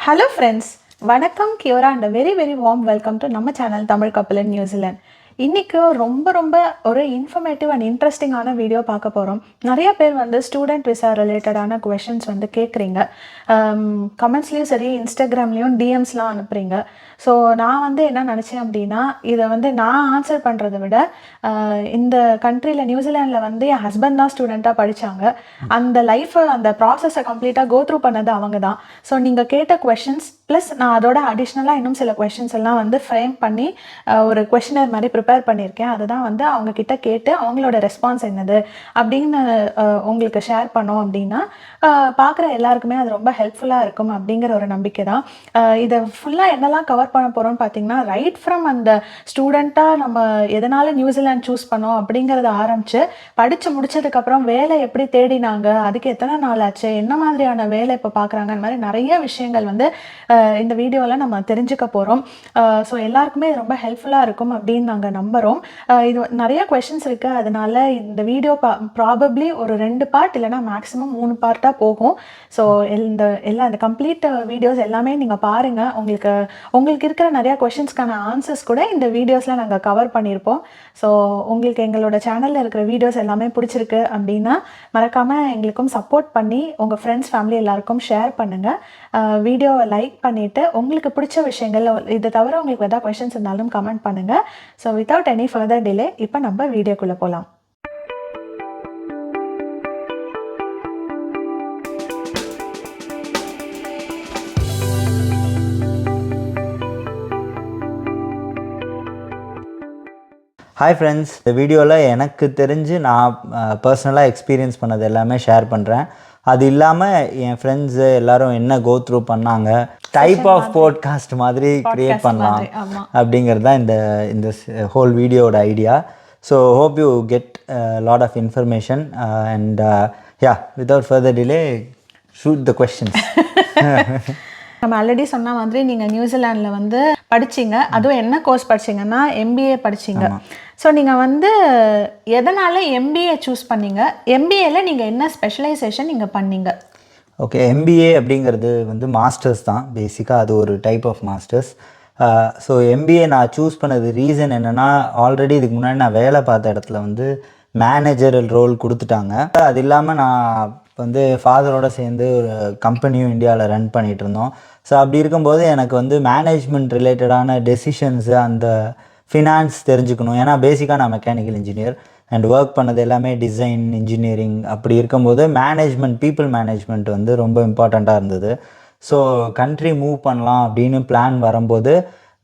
Hello friends, Vanakkam Kiora and a very warm welcome to நம்ம channel Tamil Couple in New Zealand. இன்னைக்கு ரொம்ப ஒரு informative and இன்ட்ரெஸ்டிங்கான video பார்க்க போகிறோம். நிறைய பேர் வந்து ஸ்டூடெண்ட் விசா ரிலேட்டடான கொஷின்ஸ் வந்து கேட்குறீங்க. கமெண்ட்ஸ்லேயும் சரி இன்ஸ்டாகிராம்லேயும் டிஎம்ஸ்லாம் அனுப்புகிறீங்க. ஸோ நான் வந்து என்ன நினச்சேன் அப்படின்னா, இதை வந்து நான் ஆன்சர் பண்ணுறதை விட இந்த கண்ட்ரியில் நியூசிலாண்டில் வந்து என் ஹஸ்பண்ட் தான் ஸ்டூடெண்ட்டாக படித்தாங்க. அந்த லைஃப்பை அந்த ப்ராசஸை கம்ப்ளீட்டாக கோ த்ரூ பண்ணது அவங்க தான். ஸோ நீங்கள் கேட்ட கொஷின்ஸ் ப்ளஸ் நான் அதோட அடிஷ்னலாக இன்னும் சில கொஷின்ஸ் எல்லாம் வந்து ஃப்ரேம் பண்ணி ஒரு கொஷினர் மாதிரி ப்ரிப்பேர் பண்ணியிருக்கேன். அதுதான் வந்து அவங்க கிட்ட கேட்டு அவங்களோட ரெஸ்பான்ஸ் என்னது அப்படின்னு உங்களுக்கு ஷேர் பண்ணோம் அப்படின்னா பார்க்குற எல்லாருக்குமே அது ரொம்ப ஹெல்ப்ஃபுல்லாக இருக்கும் அப்படிங்கிற ஒரு நம்பிக்கை தான். இதை ஃபுல்லாக என்னெல்லாம் கவர் பண்ண போகிறோம்னு பார்த்தீங்கன்னா, ரைட் ஃப்ரம் அந்த ஸ்டூடெண்ட்டாக நம்ம எதனால் நியூசிலாந்து சூஸ் பண்ணோம் அப்படிங்கிறத ஆரம்பித்து படித்து முடிச்சதுக்கப்புறம் வேலை எப்படி தேடினாங்க, அதுக்கு எத்தனை நாள் ஆச்சு, என்ன மாதிரியான வேலை இப்போ பார்க்குறாங்க, அந்த மாதிரி நிறைய விஷயங்கள் வந்து இந்த வீடியோவில் நம்ம தெரிஞ்சுக்க போகிறோம். ஸோ எல்லாருக்குமே இது ரொம்ப ஹெல்ப்ஃபுல்லாக இருக்கும் அப்படின்னு நாங்கள் நம்புகிறோம். இது நிறைய கொஷின்ஸ் இருக்குது. அதனால இந்த வீடியோ ப்ராபப்ளி ஒரு 2 பார்ட் இல்லைனா மேக்ஸிமம் 3 பார்ட்டாக போகும். ஸோ இந்த கம்ப்ளீட் வீடியோஸ் எல்லாமே நீங்கள் பாருங்கள். உங்களுக்கு இருக்கிற நிறையா கொஷின்ஸ்க்கான ஆன்சர்ஸ் கூட இந்த வீடியோஸில் நாங்கள் கவர் பண்ணியிருப்போம். ஸோ உங்களுக்கு எங்களோட சேனலில் இருக்கிற வீடியோஸ் எல்லாமே பிடிச்சிருக்கு அப்படின்னா மறக்காமல் எங்களுக்கும் சப்போர்ட் பண்ணி உங்கள் ஃப்ரெண்ட்ஸ் ஃபேமிலி எல்லாருக்கும் ஷேர் பண்ணுங்கள். வீடியோவை லைக் பண்ணிவிட்டு உங்களுக்கு பிடிச்ச விஷயங்கள் இதை தவிர உங்களுக்கு எதாவது கொஷின்ஸ் இருந்தாலும் கமெண்ட் பண்ணுங்கள். So without any further delay இப்போ நம்ம வீடியோக்குள்ளே போகலாம். ஹாய் ஃப்ரெண்ட்ஸ், இந்த வீடியோவில் எனக்கு தெரிஞ்சு நான் பர்சனலாக எக்ஸ்பீரியன்ஸ் பண்ணது எல்லாமே ஷேர் பண்ணுறேன். அது இல்லாமல் என் ஃப்ரெண்ட்ஸு எல்லோரும் என்ன கோ த்ரூ பண்ணாங்க, டைப் ஆஃப் போட்காஸ்ட் மாதிரி க்ரியேட் பண்ணலாம் அப்படிங்கிறது தான் இந்த ஹோல் வீடியோட idea. So hope you get lot of information and without further delay shoot the questions. நம்ம ஆல்ரெடி சொன்ன மாதிரி நீங்கள் நியூசிலாண்டில் வந்து படிச்சிங்க, அதுவும் என்ன கோர்ஸ் படிச்சிங்கன்னா எம்பிஏ படிச்சிங்க. ஸோ நீங்கள் வந்து எதனால் எம்பிஏ சூஸ் பண்ணீங்க, எம்பிஏல நீங்கள் என்ன ஸ்பெஷலைசேஷன் நீங்கள் பண்ணீங்க? ஓகே, எம்பிஏ அப்படிங்கிறது வந்து மாஸ்டர்ஸ் தான் பேசிக்காக, அது ஒரு type of masters. So MBA நான் சூஸ் பண்ணது ரீசன் என்னென்னா, ஆல்ரெடி இதுக்கு முன்னாடி நான் வேலை பார்த்த இடத்துல வந்து மேனேஜரல் ரோல் கொடுத்துட்டாங்க. அது இல்லாமல் நான் வந்து ஃபாதரோடு சேர்ந்து ஒரு கம்பெனியும் இந்தியாவில் ரன் பண்ணிகிட்டு இருந்தோம். ஸோ அப்படி இருக்கும்போது எனக்கு வந்து மேனேஜ்மெண்ட் ரிலேட்டடான டெசிஷன்ஸு, அந்த ஃபினான்ஸ் தெரிஞ்சுக்கணும். ஏன்னா பேசிக்காக நான் மெக்கானிக்கல் இன்ஜினியர் அண்ட் ஒர்க் பண்ணது எல்லாமே டிசைன் இன்ஜினியரிங். அப்படி இருக்கும்போது பீப்புள் மேனேஜ்மெண்ட் வந்து ரொம்ப இம்பார்ட்டண்ட்டாக இருந்தது. ஸோ கண்ட்ரி மூவ் பண்ணலாம் அப்படின்னு பிளான் வரும்போது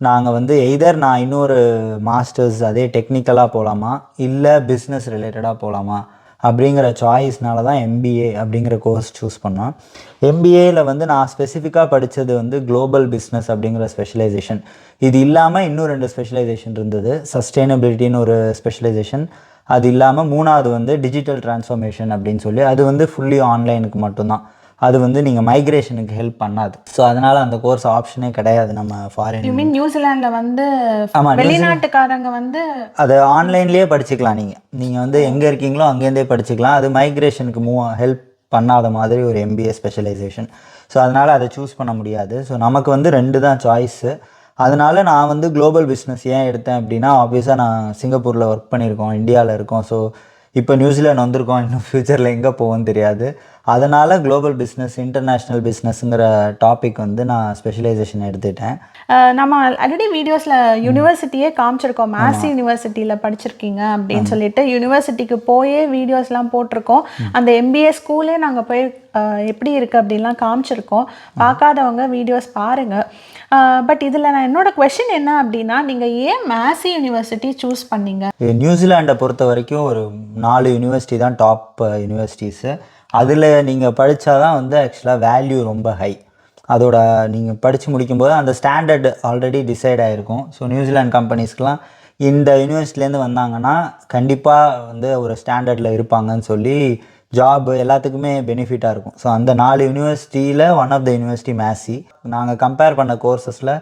நாங்கள் வந்து எய்தர் நான் இன்னொரு மாஸ்டர்ஸ் அதே டெக்னிக்கலாக போகலாமா இல்லை பிஸ்னஸ் ரிலேட்டடாக போகலாமா அப்படிங்கிற சாய்ஸ்னால தான் எம்பிஏ அப்படிங்கிற கோர்ஸ் சூஸ் பண்ணோம். எம்பிஏயில் வந்து நான் ஸ்பெசிஃபிக்காக படித்தது வந்து குளோபல் பிஸ்னஸ் அப்படிங்கிற ஸ்பெஷலைசேஷன். இது இல்லாமல் இன்னும் 2 ஸ்பெஷலைசேஷன் இருந்தது. சஸ்டெயினபிலிட்டின்னு ஒரு ஸ்பெஷலைசேஷன், அது இல்லாமல் 3வது வந்து டிஜிட்டல் டிரான்ஸ்ஃபர்மேஷன் அப்படின்னு சொல்லி, அது வந்து ஃபுல்லி ஆன்லைனுக்கு மட்டும்தான். அது வந்து நீங்கள் மைக்ரேஷனுக்கு ஹெல்ப் பண்ணாது. ஸோ அதனால் அந்த கோர்ஸ் ஆப்ஷனே கிடையாது நம்ம ஃபாரின். யூ மீன் நியூசிலாண்டில் வந்து ஆமாம், வெளிநாட்டுக்காரங்க வந்து அது ஆன்லைன்லேயே படிச்சுக்கலாம். நீங்கள் வந்து எங்கே இருக்கீங்களோ அங்கேருந்தே படிச்சுக்கலாம். அது மைக்ரேஷனுக்கு ஹெல்ப் பண்ணாத மாதிரி ஒரு எம்பிஏ ஸ்பெஷலைசேஷன். ஸோ அதனால் அதை சூஸ் பண்ண முடியாது. ஸோ நமக்கு வந்து 2 தான் சாய்ஸு. அதனால் நான் வந்து குளோபல் பிஸ்னஸ் ஏன் எடுத்தேன் அப்படின்னா, ஆப்வியஸாக நான் சிங்கப்பூரில் ஒர்க் பண்ணியிருக்கோம், இந்தியாவில் இருக்கோம். ஸோ இப்போ நியூசிலாந்து வந்திருக்கோம், இன்னும் ஃப்யூச்சரில் எங்கே போவோன்னு தெரியாது. அதனால் குளோபல் பிஸ்னஸ், இன்டர்நேஷ்னல் பிஸ்னஸுங்கிற டாபிக் வந்து நான் ஸ்பெஷலைசேஷன் எடுத்துட்டேன். நம்ம ஆல்ரெடி வீடியோஸில் யூனிவர்சிட்டியே காமிச்சிருக்கோம், மேசி யூனிவர்சிட்டியில் படிச்சிருக்கீங்க அப்படின்னு சொல்லிட்டு யூனிவர்சிட்டிக்கு போயே வீடியோஸ்லாம் போட்டிருக்கோம். அந்த எம்பிஏ ஸ்கூலே நாங்கள் போய் எப்படி இருக்குது அப்படின்லாம் காமிச்சிருக்கோம். பார்க்காதவங்க வீடியோஸ் பாருங்கள். பட் இதில் நான் என்னோட கொஷின் என்ன அப்படின்னா, நீங்கள் ஏன் மேசி யூனிவர்சிட்டி சூஸ் பண்ணீங்க? நியூசிலாண்டை பொறுத்த வரைக்கும் ஒரு 4 யூனிவர்சிட்டி தான் டாப் யூனிவர்சிட்டிஸு. அதில் நீங்கள் படித்தா தான் வந்து ஆக்சுவலாக வேல்யூ ரொம்ப ஹை. அதோட நீங்கள் படித்து முடிக்கும்போது அந்த ஸ்டாண்டர்ட் ஆல்ரெடி டிசைட் ஆகிருக்கும். ஸோ நியூசிலாந்து கம்பெனிஸ்க்கெலாம் இந்த யூனிவர்சிட்டிலேருந்து வந்தாங்கன்னா கண்டிப்பாக வந்து ஒரு ஸ்டாண்டர்டில் இருப்பாங்கன்னு சொல்லி ஜாப் எல்லாத்துக்குமே பெனிஃபிட்டாக இருக்கும். ஸோ அந்த 4 யூனிவர்சிட்டியில் ஒன் ஆஃப் த யூனிவர்சிட்டி மேசி. நாங்கள் கம்பேர் பண்ண கோர்சஸில்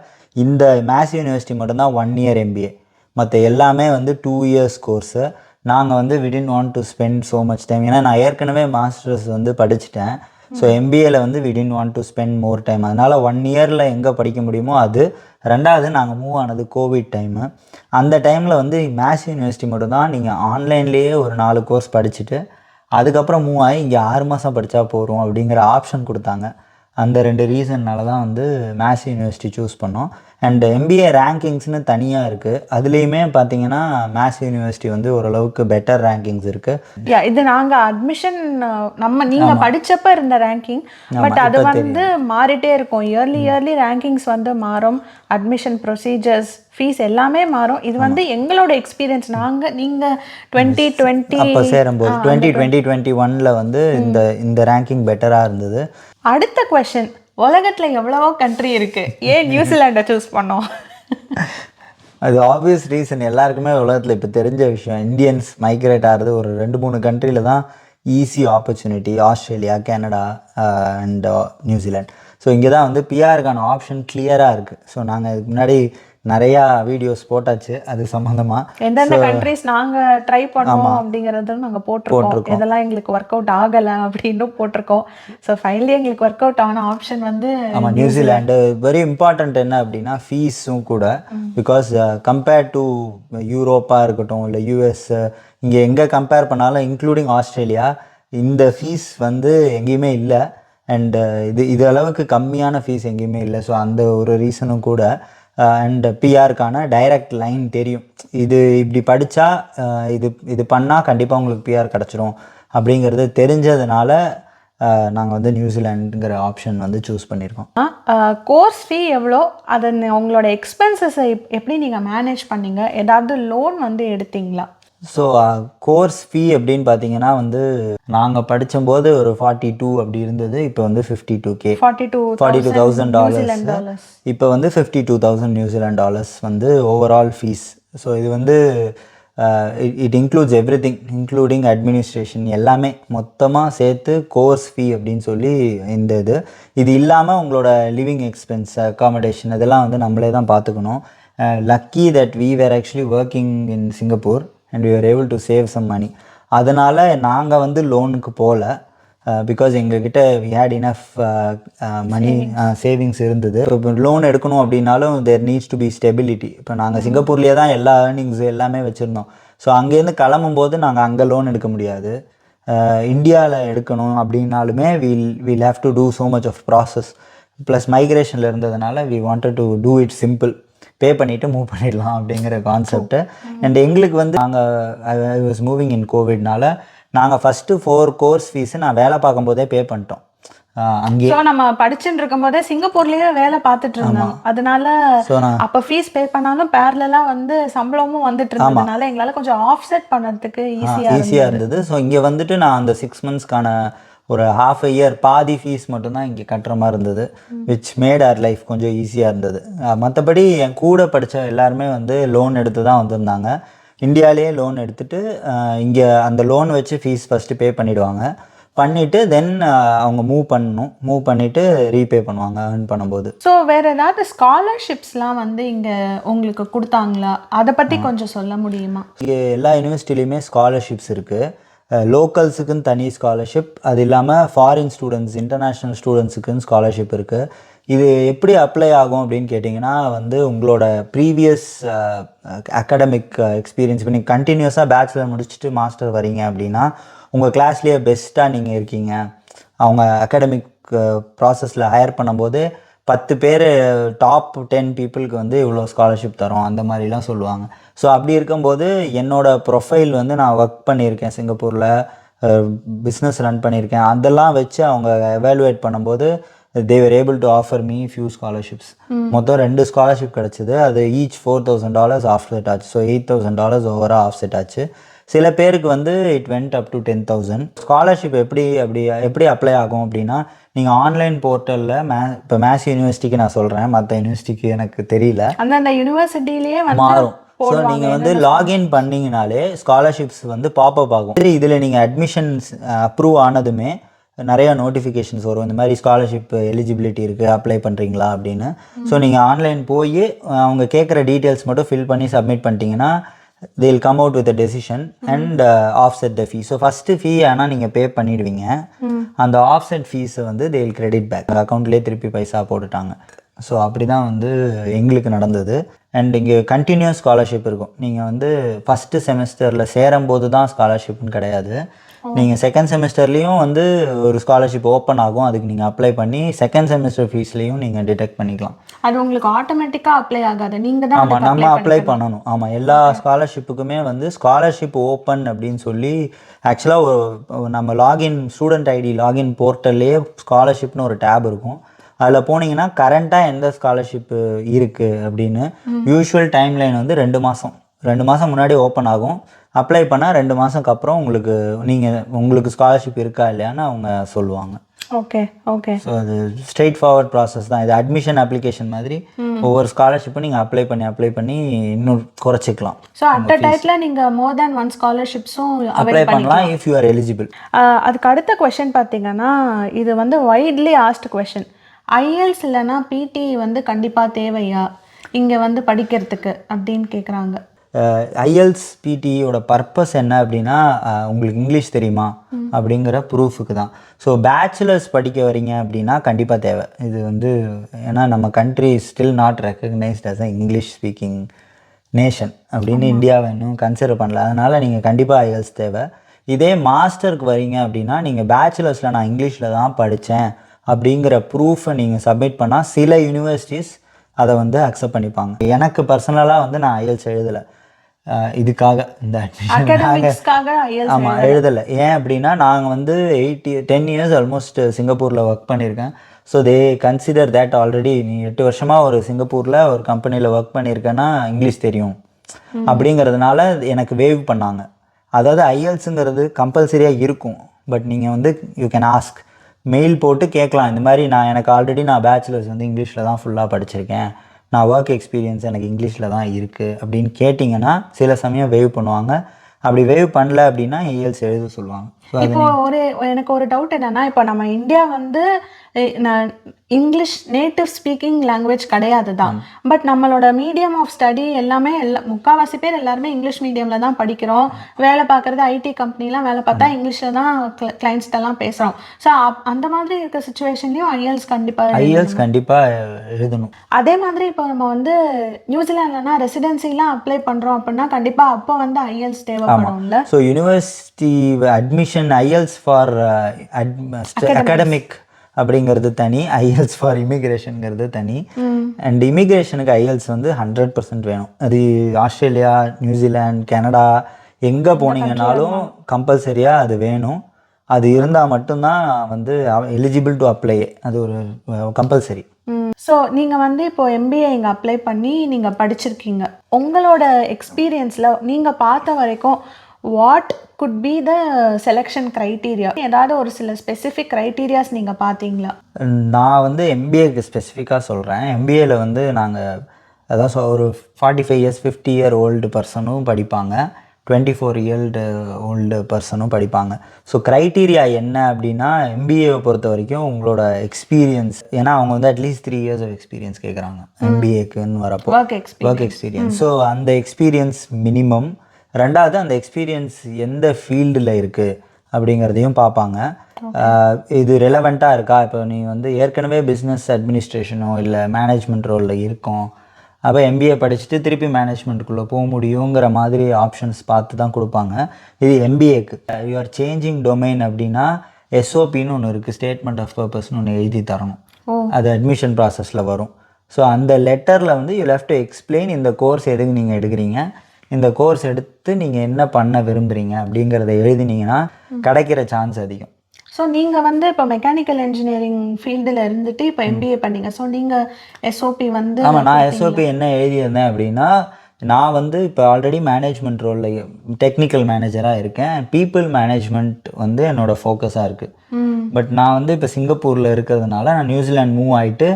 இந்த மேசி யூனிவர்சிட்டி மட்டும்தான் 1 இயர் எம்பிஏ, மற்ற எல்லாமே வந்து 2 இயர்ஸ் கோர்ஸு. நாங்கள் வந்து we didn't want to spend so much time. ஏன்னா நான் ஏற்கனவே மாஸ்டர்ஸ் வந்து படிச்சுட்டேன். ஸோ எம்பிஏல வந்து we didn't want to spend more time. அதனால் 1 இயரில் எங்கே படிக்க முடியுமோ அது. ரெண்டாவது நாங்கள் மூவ் ஆனது கோவிட் டைமு. அந்த டைமில் வந்து மேத்ஸ் யூனிவர்சிட்டி மட்டும்தான் நீங்கள் ஆன்லைன்லேயே ஒரு 4 கோர்ஸ் படிச்சுட்டு அதுக்கப்புறம் மூவ் ஆகி இங்கே 6 மாதம் படித்தா போகிறோம் அப்படிங்கிற ஆப்ஷன் கொடுத்தாங்க. அந்த 2 ரீசன்னால தான் வந்து மேத்ஸ் யூனிவர்சிட்டி சூஸ் பண்ணோம். அண்ட் எம்பிஏ ரேங்கிங்ஸ்னு தனியாக இருக்குது. அதுலேயுமே பார்த்தீங்கன்னா மேத்ஸ் யூனிவர்சிட்டி வந்து ஓரளவுக்கு பெட்டர் ரேங்கிங்ஸ் இருக்குது. இது நாங்கள் அட்மிஷன் நீங்கள் படித்தப்ப இருந்த ரேங்கிங். பட் அது வந்து மாறிட்டே இருக்கும். இயர்லி ரேங்கிங்ஸ் வந்து மாறும். அட்மிஷன் ப்ரொசீஜர்ஸ், ஃபீஸ் எல்லாமே மாறும். இது வந்து எங்களோட எக்ஸ்பீரியன்ஸ். நீங்கள் 2020 அப்போ சேரும்போது 2021 வந்து இந்த ரேங்கிங் பெட்டராக இருந்தது. அடுத்த கொஸ்டின், உலகத்தில் எவ்வளவோ கண்ட்ரி இருக்குது, ஏன் நியூசிலாண்டை சூஸ் பண்ணோம்? அது ஆப்வியஸ் ரீசன். எல்லாருக்குமே உலகத்தில் இப்போ தெரிஞ்ச விஷயம். இந்தியன்ஸ் மைக்ரேட் ஆகிறது ஒரு 2-3 கண்ட்ரியில் தான் easy opportunity. Australia, Canada and New Zealand. So இங்கே தான் வந்து பிஆருக்கான ஆப்ஷன் கிளியராக இருக்குது. ஸோ நாங்கள் இதுக்கு முன்னாடி நிறையா வீடியோஸ் போட்டாச்சு அது சம்மந்தமாக. எந்தெந்த கண்ட்ரிஸ் நாங்கள் ட்ரை பண்ணுவோம் அப்படிங்கிறதும் நாங்கள் போட்டிருக்கோம். இதெல்லாம் எங்களுக்கு ஒர்க் அவுட் ஆகலை அப்படின்னு போட்டிருக்கோம். ஸோ ஃபைனலி எங்களுக்கு ஒர்க் அவுட் ஆன ஆப்ஷன் வந்து ஆமாம் நியூசிலாண்டு. வெரி இம்பார்ட்டண்ட் என்ன அப்படின்னா ஃபீஸும் கூட. பிகாஸ் கம்பேர்ட் டு யூரோப்பாக இருக்கட்டும் இல்லை யூஎஸ், இங்கே எங்கே கம்பேர் பண்ணாலும் இன்க்ளூடிங் ஆஸ்திரேலியா இந்த ஃபீஸ் வந்து எங்கேயுமே இல்லை. அண்டு இது அளவுக்கு கம்மியான ஃபீஸ் எங்கேயுமே இல்லை. ஸோ அந்த ஒரு ரீசனும் கூட. அண்ட் பிஆருக்கான டைரக்ட் லைன் தெரியும். இது இப்படி படித்தா இது பண்ணால் கண்டிப்பாக உங்களுக்கு பிஆர் கிடச்சிரும் அப்படிங்கிறது தெரிஞ்சதுனால நாங்கள் வந்து நியூசிலாண்டுங்கிற ஆப்ஷன் வந்து சூஸ் பண்ணியிருக்கோம். கோர்ஸ் ஃபீ எவ்வளோ, அதை உங்களோட எக்ஸ்பென்சஸை எப்படி நீங்கள் மேனேஜ் பண்ணீங்க? ஏதாவது லோன் வந்து எடுத்தீங்களா? ஸோ கோர்ஸ் ஃபீ அப்படின்னு பார்த்தீங்கன்னா வந்து நாங்கள் படித்தபோது ஒரு 42 அப்படி இருந்தது. இப்போ வந்து 52K, $42,000. இப்போ வந்து $52,000 நியூசிலாண்ட் டாலர்ஸ் வந்து ஓவரால் ஃபீஸ். ஸோ இது வந்து it includes everything including administration எல்லாமே மொத்தமாக சேர்த்து கோர்ஸ் ஃபீ அப்படின்னு சொல்லி இது இல்லாமல் உங்களோட லிவிங் எக்ஸ்பென்ஸ், அக்காமடேஷன் இதெல்லாம் வந்து நம்மளே தான் பார்த்துக்கணும். Lucky that we were actually working in Singapore and we are able to save some money. அதனால் நாங்கள் வந்து லோனுக்கு போகல. பிகாஸ் எங்ககிட்ட we had enough money savings இருந்தது. இப்போ லோன் எடுக்கணும் அப்படின்னாலும் there needs to be stability. இப்போ நாங்கள் சிங்கப்பூர்லேயே தான் எல்லா ஏர்னிங்ஸ் எல்லாமே வச்சுருந்தோம். ஸோ அங்கேருந்து கிளம்பும்போது நாங்கள் அங்கே லோன் எடுக்க முடியாது. இந்தியாவில் எடுக்கணும் அப்படின்னாலுமே will have to do so much of process. Plus மைக்ரேஷனில் இருந்ததுனால we wanted to do it simple. Pay பண்ணிவிட்டு மூவ் பண்ணிடலாம் அப்படிங்கிற கான்செப்ட்டு. அண்ட் எங்களுக்கு வந்து ஐ வாஸ் மூவிங் இன் கோவிட்னால நாங்கள் ஃபஸ்ட்டு 4 கோர்ஸ் ஃபீஸு நான் வேலை பார்க்கும்போதே பே பண்ணிட்டோம். அங்கே நம்ம படிச்சுட்டு இருக்கும் போதே சிங்கப்பூர்லேயே வேலை பார்த்துட்டு இருந்தோம். அதனால அப்போ ஃபீஸ் பே பண்ணாலும் பேரலாம் வந்து சம்பளமும் வந்துட்டு இருந்ததுனால எங்களால் கொஞ்சம் ஆஃப்செட் பண்ணுறதுக்கு ஈஸியாக இருந்தது. ஸோ இங்கே வந்துட்டு நான் அந்த 6 monthsக்கான ஒரு half a year பாதி ஃபீஸ் மட்டும்தான் இங்கே கட்டுற மாதிரி இருந்தது. விச் மேட் அவர் லைஃப் கொஞ்சம் ஈஸியாக இருந்தது. மற்றபடி என் கூட படித்த எல்லாருமே வந்து லோன் எடுத்து தான் வந்திருந்தாங்க. இந்தியாவிலேயே லோன் எடுத்துகிட்டு இங்கே அந்த லோன் வச்சு ஃபீஸ் ஃபஸ்ட்டு பே பண்ணிவிட்டு தென் அவங்க மூவ் பண்ணிவிட்டு ரீபே பண்ணுவாங்க ஏர்ன் பண்ணும்போது. ஸோ வேறு ஏதாவது ஸ்காலர்ஷிப்ஸ்லாம் வந்து இங்கே உங்களுக்கு கொடுத்தாங்களா? அதை பற்றி கொஞ்சம் சொல்ல முடியுமா? இங்கே எல்லா யூனிவர்சிட்டிலையுமே ஸ்காலர்ஷிப்ஸ் இருக்குது. லோக்கல்ஸுக்குன்னு தனி ஸ்காலர்ஷிப், அது இல்லாமல் ஃபாரின் ஸ்டூடெண்ட்ஸ், இன்டர்நேஷ்னல் ஸ்டூடெண்ட்ஸுக்குன்னு ஸ்காலர்ஷிப் இருக்குது. இது எப்படி அப்ளை ஆகும் அப்படின்னு கேட்டிங்கன்னா வந்து உங்களோட ப்ரீவியஸ் அகாடமிக் எக்ஸ்பீரியன்ஸ். இப்போ நீங்கள் கண்டினியூஸாக பேச்சுலர் முடிச்சுட்டு மாஸ்டர் வரீங்க அப்படின்னா உங்கள் கிளாஸ்லேயே பெஸ்ட்டாக நீங்கள் இருக்கீங்க. அவங்க அகாடமிக் ப்ராசஸில் ஹையர் பண்ணும்போது 10 பேர் டாப் 10 பீப்புளுக்கு வந்து இவ்வளோ ஸ்காலர்ஷிப் தரோம் அந்த மாதிரிலாம் சொல்லுவாங்க. ஸோ அப்படி இருக்கும்போது என்னோடய ப்ரொஃபைல் வந்து நான் ஒர்க் பண்ணியிருக்கேன் சிங்கப்பூரில், பிஸ்னஸ் ரன் பண்ணியிருக்கேன். அதெல்லாம் வச்சு அவங்க எவாலுவேட் பண்ணும்போது they were able to offer me few scholarships. மொத்தம் 2 ஸ்காலர்ஷிப் கிடச்சிது. அது ஈச் $4,000 ஆஃப்செட் ஆச்சு. ஸோ $8,000 ஓவராக ஆஃப்செட் ஆச்சு. சில பேருக்கு வந்து it went up to 10,000. Scholarship எப்படி அப்ளை ஆகும் அப்படின்னா நீங்கள் ஆன்லைன் போர்ட்டலில் இப்போ மேத்ஸ் யூனிவர்சிட்டிக்கு நான் சொல்கிறேன், மற்ற யூனிவர்சிட்டிக்கு எனக்கு தெரியல, அந்தந்த யூனிவர்சிட்டிலேயே மாறும். ஸோ நீங்கள் வந்து லாகின் பண்ணிங்கனாலே ஸ்காலர்ஷிப்ஸ் வந்து பாப்அப் ஆகும். இதில் நீங்கள் அட்மிஷன்ஸ் அப்ரூவ் ஆனதுமே நிறையா நோட்டிஃபிகேஷன்ஸ் வரும். இந்த மாதிரி ஸ்காலர்ஷிப் எலிஜிபிலிட்டி இருக்குது, அப்ளை பண்ணுறீங்களா அப்படின்னு. ஸோ நீங்கள் ஆன்லைன் போய் அவங்க கேட்குற டீட்டெயில்ஸ் மட்டும் ஃபில் பண்ணி சப்மிட் பண்ணிட்டீங்கன்னா they'll come out with a decision and offset the fee. So first fee ஆனால் நீங்கள் பே பண்ணிடுவீங்க, அந்த ஆஃப்செட் ஃபீஸை வந்து they'll credit back, அக்கௌண்ட்லேயே திருப்பி பைசா போட்டுட்டாங்க. ஸோ அப்படி தான் வந்து எங்களுக்கு நடந்தது. அண்ட் இங்கே கண்டினியூஸ் ஸ்காலர்ஷிப் இருக்கும். நீங்கள் வந்து ஃபஸ்ட்டு செமஸ்டரில் சேரும்போது தான் ஸ்காலர்ஷிப்னு கிடையாது, நீங்கள் செகண்ட் செமஸ்டர்லேயும் வந்து ஒரு ஸ்காலர்ஷிப் ஓப்பன் ஆகும், அதுக்கு நீங்கள் அப்ளை பண்ணி செகண்ட் செமஸ்டர் ஃபீஸ்லேயும் நீங்கள் டிடெக்ட் பண்ணிக்கலாம். அது உங்களுக்கு ஆட்டோமேட்டிக்காக அப்ளை ஆகாது, நீங்கள் தான் ஆமாம், நம்ம அப்ளை பண்ணணும். ஆமாம், எல்லா ஸ்காலர்ஷிப்புக்குமே வந்து ஸ்காலர்ஷிப் ஓப்பன் அப்படின்னு சொல்லி ஆக்சுவலாக ஒரு நம்ம லாகின் ஸ்டூடெண்ட் ஐடி லாகின் போர்ட்டல்லையே ஸ்காலர்ஷிப்னு ஒரு டேப் இருக்கும். அதில் போனீங்கன்னா கரண்ட்டாக எந்த ஸ்காலர்ஷிப்பு இருக்குது அப்படின்னு யூஷுவல் டைம்லைன் வந்து 2 மாதம் முன்னாடி ஓப்பன் ஆகும். அப்ளை பண்ணால் 2 மாதத்துக்கு அப்புறம் உங்களுக்கு ஸ்காலர்ஷிப் இருக்கா இல்லையான்னு அவங்க சொல்லுவாங்க. Okay okay. ஸோ அது ஸ்ட்ரெயிட் ஃபார்வர்ட் ப்ராசஸ் தான். இது அட்மிஷன் அப்ளிகேஷன் மாதிரி ஒவ்வொரு ஸ்காலர்ஷிப்பும் நீங்கள் அப்ளை பண்ணி இன்னும் குறைச்சிக்கலாம். ஸோ அட் அ டைத்தில் நீங்கள் மோர் தேன் 1 ஸ்காலர்ஷிப்ஸும் அப்ளை பண்ணலாம் இஃப் யூ ஆர் எலிஜிபிள். அதுக்கு அடுத்த கொஷின் பார்த்தீங்கன்னா, இது வந்து வைட்லி ஆஸ்ட் கொஷின், ஐஎல்ஸ் இல்லைன்னா பிடி வந்து கண்டிப்பாக தேவையா இங்கே வந்து படிக்கிறதுக்கு அப்படின்னு கேட்குறாங்க. ஐஎல்ஸ் பிடியோட பர்பஸ் என்ன அப்படின்னா, உங்களுக்கு இங்கிலீஷ் தெரியுமா அப்படிங்கிற ப்ரூஃபுக்கு தான். ஸோ பேச்சுலர்ஸ் படிக்க வரீங்க அப்படின்னா கண்டிப்பாக தேவை. இது வந்து ஏன்னா நம்ம country still not recognised as a English speaking nation அப்படின்னு இந்தியாவை இன்னும் கன்சிடர் பண்ணல. அதனால் நீங்கள் கண்டிப்பாக ஐஎல்ஸ் தேவை. இதே மாஸ்டருக்கு வரீங்க அப்படின்னா நீங்கள் பேச்சுலர்ஸில் நான் இங்கிலீஷில் தான் படித்தேன் அப்படிங்கிற ப்ரூஃபை நீங்கள் சப்மிட் பண்ணால் சில யூனிவர்சிட்டிஸ் அதை வந்து அக்செப்ட் பண்ணிப்பாங்க. எனக்கு பர்சனலாக வந்து நான் ஐஎல்ஸ் எழுதலை, இதுக்காக இந்த ஆமாம் எழுதலை. ஏன் அப்படின்னா நாங்கள் வந்து 10 years ஆல்மோஸ்ட் சிங்கப்பூரில் ஒர்க் பண்ணியிருக்கேன். So they consider that already நீ 8 வருஷமாக ஒரு சிங்கப்பூரில் ஒரு கம்பெனியில் ஒர்க் பண்ணியிருக்கேன்னா இங்கிலீஷ் தெரியும் அப்படிங்கிறதுனால எனக்கு வேவ் பண்ணாங்க. அதாவது ஐஎல்ஸுங்கிறது கம்பல்சரியாக இருக்கும், பட் நீங்கள் வந்து யூ கேன் ஆஸ்க், மெயில் போட்டு கேட்கலாம், இந்த மாதிரி எனக்கு ஆல்ரெடி பேச்சுலர்ஸ் வந்து இங்கிலீஷில் தான் ஃபுல்லாக படிச்சிருக்கேன், நான் ஒர்க் எக்ஸ்பீரியன்ஸ் எனக்கு இங்கிலீஷில் தான் இருக்குது அப்படின்னு கேட்டிங்கன்னா சில சமயம் வேவ் பண்ணுவாங்க. அப்படி வேவ் பண்ணல அப்படின்னா ஐஎல்ஸ் எழுத சொல்லுவாங்க. இப்போ எனக்கு ஒரு டவுட் என்னன்னா, இப்போ நம்ம இந்தியா வந்து இங்கிலீஷ் நேட்டிவ் ஸ்பீக்கிங் லாங்குவேஜ் கிடையாது தான், பட் நம்மளோட மீடியம் ஆஃப் ஸ்டடி எல்லாமே முக்கால்வாசி பேர் எல்லாருமே இங்கிலீஷ் மீடியமில் தான் படிக்கிறோம். வேலை பார்க்குறது ஐடி கம்பெனிலாம் வேலை பார்த்தா இங்கிலீஷில் தான் கிளைண்ட்ஸ்டெல்லாம் பேசுகிறோம். ஸோ அந்த மாதிரி இருக்க சுச்சுவேஷன்லேயும் ஐஎல்ஸ் கண்டிப்பாக எழுதணும். அதே மாதிரி இப்போ நம்ம வந்து நியூசிலாண்ட்லனா ரெசிடென்சிலாம் அப்ளை பண்ணுறோம் அப்படின்னா கண்டிப்பாக அப்போ வந்து ஐஎல்ஸ் தேவைப்படும்ல. So university admission IELTS for academic அப்படிங்கிறது தனி, ஐஎல்ஸ் ஃபார் இமிக்ரேஷனுங்கிறது தனி. அண்ட் இமிக்ரேஷனுக்கு ஐஎல்ஸ் வந்து 100% வேணும். அது ஆஸ்திரேலியா, நியூசிலாந்து, கனடா எங்கே போனீங்கன்னாலும் கம்பல்சரியாக அது வேணும். அது இருந்தால் மட்டும்தான் வந்து எலிஜிபிள் டு அப்ளை, அது ஒரு கம்பல்சரி. ஸோ நீங்கள் வந்து இப்போ எம்பிஏ இங்கே அப்ளை பண்ணி நீங்கள் படிச்சிருக்கீங்க, உங்களோட எக்ஸ்பீரியன்ஸில் நீங்கள் பார்த்த வரைக்கும் what could be the selection criteria? ஏதாவது ஒரு சில ஸ்பெசிஃபிக் க்ரைட்டீரியாஸ் நீங்கள் பார்த்தீங்களா? நான் வந்து எம்பிஏக்கு ஸ்பெசிஃபிக்காக சொல்கிறேன். எம்பிஏல வந்து நாங்கள் அதாவது ஒரு 45 years 50 year ஓல்டு பர்சனும் படிப்பாங்க, 24 year ஓல்டு பர்சனும் படிப்பாங்க. ஸோ க்ரைட்டீரியா என்ன அப்படின்னா, எம்பிஏவை பொறுத்த வரைக்கும் உங்களோட எக்ஸ்பீரியன்ஸ், ஏன்னா அவங்க வந்து அட்லீஸ்ட் 3 years ஆஃப் எக்ஸ்பீரியன்ஸ் கேட்குறாங்க எம்பிஏக்குன்னு வரப்போ, ஒர்க் எக்ஸ்பீரியன்ஸ். ஸோ அந்த எக்ஸ்பீரியன்ஸ் மினிமம். ரெண்டாவது அந்த எக்ஸ்பீரியன்ஸ் எந்த ஃபீல்டில் இருக்குது அப்படிங்கிறதையும் பார்ப்பாங்க. இது ரெலவெண்ட்டாக இருக்கா? இப்போ நீ வந்து ஏற்கனவே பிஸ்னஸ் அட்மினிஸ்ட்ரேஷனோ இல்லை மேனேஜ்மெண்ட் ரோலில் இருக்கும், அப்போ எம்பிஏ படிச்சுட்டு திருப்பி மேனேஜ்மெண்ட்டுக்குள்ளே போக முடியுங்கிற மாதிரி ஆப்ஷன்ஸ் பார்த்து தான் கொடுப்பாங்க. இது எம்பிஏக்கு. யூ ஆர் சேஞ்சிங் டொமைன் அப்படின்னா எஸ்ஓபின்னு ஒன்று இருக்குது, ஸ்டேட்மெண்ட் ஆஃப் பர்பஸ்ன்னு ஒன்று எழுதி தரணும். அது அட்மிஷன் ப்ராசஸில் வரும். ஸோ அந்த லெட்டரில் வந்து யூ ஹேவ் டு எக்ஸ்பிளைன் இந்த கோர்ஸ் எதுக்கு நீங்கள் எடுக்கிறீங்க, இந்த கோர்ஸ் எடுத்து நீங்கள் என்ன பண்ண விரும்புகிறீங்க அப்படிங்கிறத எழுதினீங்கன்னா கிடைக்கிற சான்ஸ் அதிகம். ஸோ நீங்கள் வந்து இப்போ மெக்கானிக்கல் இன்ஜினியரிங் ஃபீல்டில் இருந்துட்டு இப்போ எம்பிஏ பண்ணீங்க. ஸோ நீங்கள் எஸ்ஓபி வந்து ஆமாம், நான் எஸ்ஓபி என்ன எழுதியிருந்தேன் அப்படின்னா, நான் வந்து இப்போ ஆல்ரெடி மேனேஜ்மெண்ட் ரோலில் டெக்னிக்கல் மேனேஜராக இருக்கேன். பீப்புள் மேனேஜ்மெண்ட் வந்து என்னோடய ஃபோக்கஸாக இருக்குது. பட் நான் வந்து இப்போ சிங்கப்பூரில் இருக்கிறதுனால நான் நியூசிலாந்து மூவ் ஆகிட்டு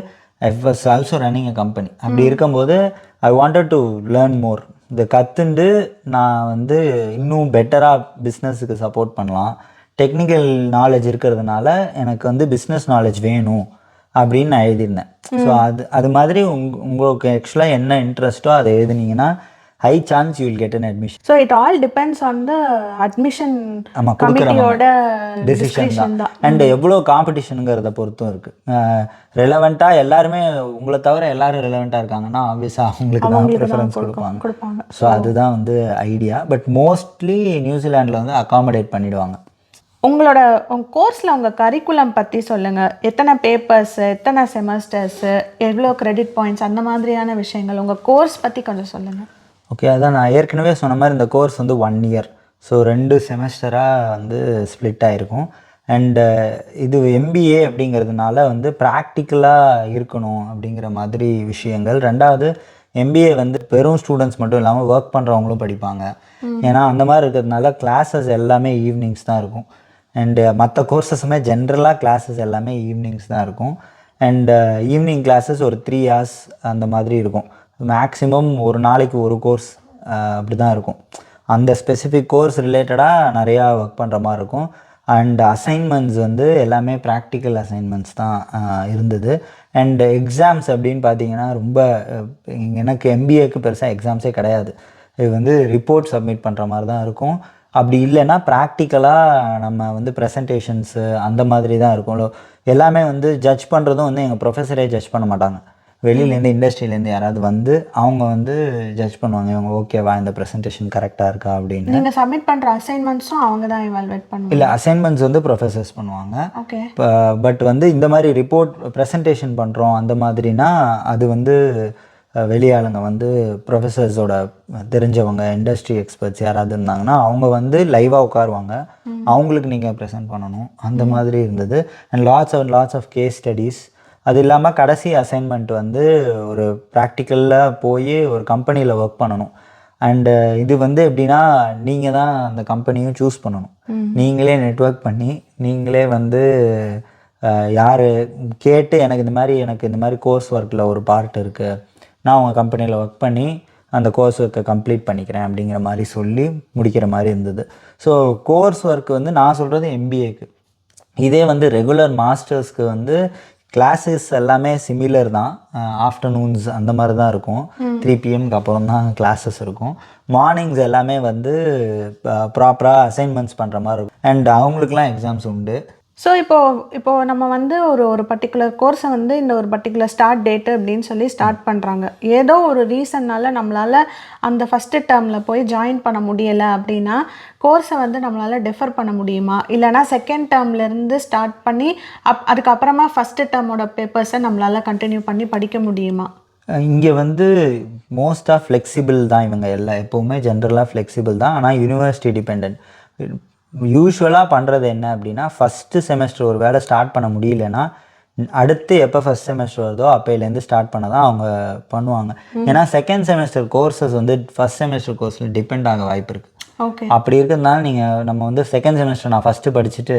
I was also running a company. அப்படி இருக்கும்போது I wanted to learn more. இதை கற்றுண்டு நான் வந்து இன்னும் பெட்டராக பிஸ்னஸுக்கு சப்போர்ட் பண்ணலாம். டெக்னிக்கல் நாலேஜ் இருக்கிறதுனால எனக்கு வந்து பிஸ்னஸ் நாலேஜ் வேணும் அப்படின்னு நான் எழுதியிருந்தேன். ஸோ அது மாதிரி உங்களுக்கு ஆக்சுவலாக என்ன இன்ட்ரெஸ்ட்டோ அதை எழுதுனீங்கன்னா high chance you will get an admission. So it all depends on the admission ஆமாம், கமிட்டியோட டிசிஷன் தான். அண்ட் எவ்வளோ காம்படிஷனுங்கிறத பொறுத்தும் இருக்குது. ரெலவெண்ட்டாக எல்லாருமே உங்களை தவிர எல்லாரும் ரெலவெண்ட்டாக இருக்காங்கன்னா ஆப்வியஸாக அவங்களுக்கு தான் ப்ரிஃபரன்ஸ் கொடுப்பாங்க. ஸோ அதுதான் வந்து ஐடியா. பட் மோஸ்ட்லி நியூசிலாண்டில் வந்து அகாமடேட் பண்ணிடுவாங்க. உங்களோட கோர்ஸில் உங்கள் கரிக்குலம் பற்றி சொல்லுங்கள். எத்தனை பேப்பர்ஸு, எத்தனை செமஸ்டர்ஸு, எவ்வளோ கிரெடிட் பாயிண்ட்ஸ், அந்த மாதிரியான விஷயங்கள் உங்கள் கோர்ஸ் பற்றி கொஞ்சம் சொல்லுங்கள். ஓகே, அதான் நான் ஏற்கனவே சொன்ன மாதிரி இந்த கோர்ஸ் வந்து 1 இயர். ஸோ 2 செமஸ்டராக வந்து ஸ்ப்ளிட் ஆகிருக்கும். அண்டு இது எம்பிஏ அப்படிங்கிறதுனால வந்து ப்ராக்டிக்கலாக இருக்கணும் அப்படிங்கிற மாதிரி விஷயங்கள். ரெண்டாவது எம்பிஏ வந்து வெறும் ஸ்டூடெண்ட்ஸ் மட்டும் இல்லாமல் ஒர்க் பண்ணுறவங்களும் படிப்பாங்க. ஏன்னா அந்த மாதிரி இருக்கிறதுனால கிளாஸஸ் எல்லாமே ஈவினிங்ஸ் தான் இருக்கும். அண்டு மற்ற கோர்சஸுமே ஜென்ரலாக கிளாஸஸ் எல்லாமே ஈவினிங்ஸ் தான் இருக்கும். அண்டு ஈவினிங் கிளாஸஸ் ஒரு 3 hours அந்த மாதிரி இருக்கும். மேக்ஸிமம் ஒரு நாளைக்கு ஒரு கோர்ஸ் அப்படி தான் இருக்கும். அந்த ஸ்பெசிஃபிக் கோர்ஸ் ரிலேட்டடாக நிறையா ஒர்க் பண்ணுற மாதிரி இருக்கும். அண்ட் அசைன்மெண்ட்ஸ் வந்து எல்லாமே ப்ராக்டிக்கல் அசைன்மெண்ட்ஸ் தான் இருந்தது. அண்ட் எக்ஸாம்ஸ் அப்படின்னு பார்த்தீங்கன்னா ரொம்ப எனக்கு எம்பிஏக்கு பெருசாக எக்ஸாம்ஸே கிடையாது. இது வந்து ரிப்போர்ட் சப்மிட் பண்ணுற மாதிரி தான் இருக்கும். அப்படி இல்லைன்னா ப்ராக்டிக்கலாக நம்ம வந்து ப்ரெசன்டேஷன்ஸு அந்த மாதிரி தான் இருக்கும். எல்லாமே வந்து ஜட்ஜ் பண்ணுறதும் வந்து எங்கள் ப்ரொஃபஸரே ஜட்ஜ் பண்ண மாட்டாங்க. வெளியிலேருந்து இண்டஸ்ட்ரியிலேருந்து யாராவது வந்து அவங்க வந்து ஜட்ஜ் பண்ணுவாங்க, இவங்க ஓகேவா, இந்த ப்ரெசன்டேஷன் கரெக்டாக இருக்கா அப்படின்னு. நீங்கள் சப்மிட் பண்ணுற அசைன்மெண்ட்ஸும் அவங்க தான் எவால்வேட் பண்ணுவாங்க? இல்லை, அசைன்மெண்ட்ஸ் வந்து ப்ரொஃபஸர்ஸ் பண்ணுவாங்க. ஓகே. பட் வந்து இந்த மாதிரி ரிப்போர்ட் ப்ரெசன்டேஷன் பண்ணுறோம் அந்த மாதிரினா அது வந்து வெளியாளுங்க வந்து ப்ரொஃபஸர்ஸோட தெரிஞ்சவங்க இண்டஸ்ட்ரி எக்ஸ்பர்ட்ஸ் யாராவது இருந்தாங்கன்னா அவங்க வந்து லைவாக உட்காருவாங்க, அவங்களுக்கு நீங்கள் ப்ரெசென்ட் பண்ணணும். அந்த மாதிரி இருந்தது. And lots of case studies. அது இல்லாமல் கடைசி அசைன்மெண்ட் வந்து ஒரு ப்ராக்டிக்கலில் போய் ஒரு கம்பெனியில் ஒர்க் பண்ணணும். அண்டு இது வந்து எப்படின்னா நீங்கள் தான் அந்த கம்பெனியும் சூஸ் பண்ணணும். நீங்களே நெட்வொர்க் பண்ணி நீங்களே வந்து யார் கேட்டு எனக்கு இந்த மாதிரி கோர்ஸ் ஒர்க்கில் ஒரு பார்ட் இருக்குது, நான் உங்கள் கம்பெனியில் ஒர்க் பண்ணி அந்த கோர்ஸ் ஒர்க்கை கம்ப்ளீட் பண்ணிக்கிறேன் அப்படிங்கிற மாதிரி சொல்லி முடிக்கிற மாதிரி இருந்தது. ஸோ கோர்ஸ் ஒர்க் வந்து நான் சொல்கிறது எம்பிஏக்கு. இதே வந்து ரெகுலர் மாஸ்டர்ஸ்க்கு வந்து கிளாஸஸ் எல்லாமே சிமிலர் தான். ஆஃப்டர்நூன்ஸ் அந்த மாதிரி தான் இருக்கும். 3 PM அப்புறம் தான் கிளாஸஸ் இருக்கும். மார்னிங்ஸ் எல்லாமே வந்து ப்ராப்பராக அசைன்மெண்ட்ஸ் பண்ணுற மாதிரி இருக்கும். அண்ட் அவங்களுக்குலாம் எக்ஸாம்ஸ் உண்டு. ஸோ இப்போது நம்ம வந்து ஒரு பர்டிகுலர் கோர்ஸை வந்து இந்த ஒரு பர்டிகுலர் ஸ்டார்ட் டேட்டு அப்படின்னு சொல்லி ஸ்டார்ட் பண்ணுறாங்க. ஏதோ ஒரு ரீசன்னால் நம்மளால் அந்த ஃபஸ்ட்டு டேர்மில் போய் ஜாயின் பண்ண முடியலை அப்படின்னா கோர்ஸை வந்து நம்மளால் டெஃபர் பண்ண முடியுமா? இல்லைனா செகண்ட் டேர்ம்லேருந்து ஸ்டார்ட் பண்ணி அதுக்கப்புறமா ஃபஸ்ட்டு டேர்மோட பேப்பர்ஸை நம்மளால் கண்டினியூ பண்ணி படிக்க முடியுமா? இங்கே வந்து மோஸ்ட்டாக ஃப்ளெக்சிபிள் தான் இவங்க எல்லாம். எப்போவுமே ஜென்ரலாக ஃப்ளெக்சிபிள் தான். ஆனால் யூனிவர்சிட்டி டிபெண்ட். யூஸ்வலாக பண்ணுறது என்ன அப்படின்னா ஃபஸ்ட்டு செமஸ்டர் ஒரு வேளை ஸ்டார்ட் பண்ண முடியலன்னா அடுத்து எப்போ ஃபஸ்ட் செமஸ்டர் வருதோ அப்போலேருந்து ஸ்டார்ட் பண்ண தான் அவங்க பண்ணுவாங்க. ஏன்னா செகண்ட் செமஸ்டர் கோர்சஸ் வந்து ஃபஸ்ட் செமஸ்டர் கோர்ஸில் டிபெண்ட் ஆக வாய்ப்பு இருக்குது. ஓகே. அப்படி இருக்கிறதுனால நம்ம வந்து செகண்ட் செமஸ்டர் நான் ஃபஸ்ட்டு படிச்சுட்டு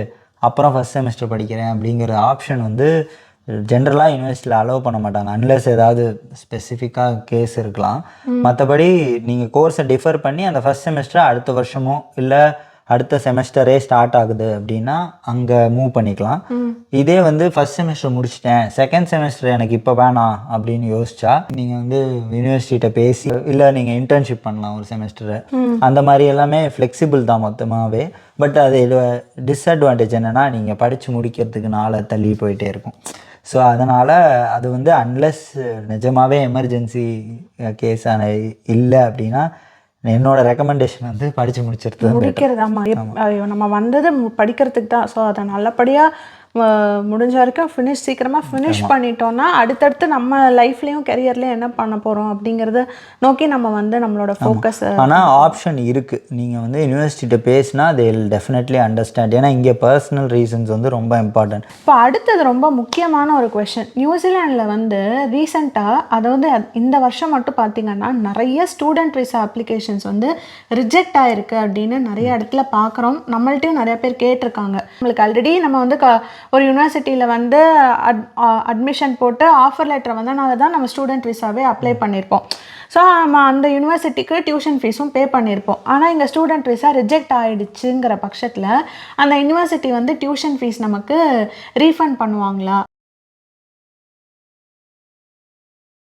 அப்புறம் ஃபஸ்ட் செமஸ்டர் படிக்கிறேன் அப்படிங்கிற ஆப்ஷன் வந்து ஜென்ரலாக யூனிவர்சிட்டியில் அலோவ் பண்ண மாட்டாங்க. அன்லெஸ் ஏதாவது ஸ்பெசிஃபிக்காக கேஸ் இருக்கலாம். மற்றபடி நீங்கள் கோர்ஸை டிஃபர் பண்ணி அந்த ஃபஸ்ட் செமஸ்டரை அடுத்த வருஷமோ இல்லை அடுத்த செமஸ்டரே ஸ்டார்ட் ஆகுது அப்படின்னா அங்கே மூவ் பண்ணிக்கலாம். இதே வந்து ஃபஸ்ட் செமஸ்டர் முடிச்சிட்டேன், செகண்ட் செமஸ்டர் எனக்கு இப்போ வேணாம் அப்படின்னு யோசிச்சா நீங்கள் வந்து யூனிவர்சிட்டிகிட்ட பேசி இல்லை நீங்கள் இன்டர்ன்ஷிப் பண்ணலாம் ஒரு செமஸ்டரை. அந்த மாதிரி எல்லாமே ஃப்ளெக்சிபிள் தான் மொத்தமாகவே. பட் அது டிஸ்அட்வான்டேஜ் என்னென்னா நீங்கள் படித்து முடிக்கிறதுக்கு நாளை தள்ளி போயிட்டே இருக்கும். ஸோ அதனால் அது வந்து அன்லெஸ் நிஜமாகவே எமர்ஜென்சி கேஸான இல்லை அப்படின்னா என்னோட ரெக்கமெண்டேஷன் வந்து படித்து முடிக்கிறது. ஆமாம், நம்ம வந்தது படிக்கிறதுக்கு தான். ஸோ அதை நல்லபடியாக முடிஞ்ச வரைக்கும் சீக்கிரமாக ஃபினிஷ் பண்ணிட்டோன்னா அடுத்தடுத்து நம்ம லைஃப்லேயும் கெரியர்லேயும் என்ன பண்ண போகிறோம் அப்படிங்கிறத நோக்கி நம்ம வந்து நம்மளோட ஃபோக்கஸ். ஆனால் ஆப்ஷன் இருக்குது. நீங்கள் வந்து யூனிவர்சிட்டிகிட்ட பேசினா தே வில் டெஃபினெட்லி அண்டர்ஸ்டாண்ட். ஏன்னா இங்கே பர்சனல் ரீசன்ஸ் வந்து ரொம்ப இம்பார்ட்டன்ட். இப்போ அடுத்தது ரொம்ப முக்கியமான ஒரு கொஷின். நியூசிலாண்டில் வந்து ரீசெண்டாக அதாவது இந்த வருஷம் மட்டும் பார்த்திங்கன்னா நிறைய ஸ்டூடெண்ட் விசா அப்ளிகேஷன்ஸ் வந்து ரிஜெக்ட் ஆகிருக்கு அப்படின்னு நிறைய இடத்துல பார்க்குறோம். நம்மள்ட்டையும் நிறைய பேர் கேட்டிருக்காங்க. நம்மளுக்கு ஆல்ரெடி நம்ம வந்து ஒரு யூனிவர்சிட்டியில் வந்து அட்மிஷன் போட்டு ஆஃபர் லெட்டரை வந்தனால தான் நம்ம ஸ்டூடெண்ட் விசாவே அப்ளை பண்ணியிருப்போம். ஸோ நம்ம அந்த யூனிவர்சிட்டிக்கு டியூஷன் ஃபீஸும் பே பண்ணியிருப்போம். ஆனால் இங்கே ஸ்டூடெண்ட் விசா ரிஜெக்ட் ஆகிடுச்சுங்கிற பட்சத்தில் அந்த யூனிவர்சிட்டி வந்து டியூஷன் ஃபீஸ் நமக்கு ரீஃபண்ட் பண்ணுவாங்களா?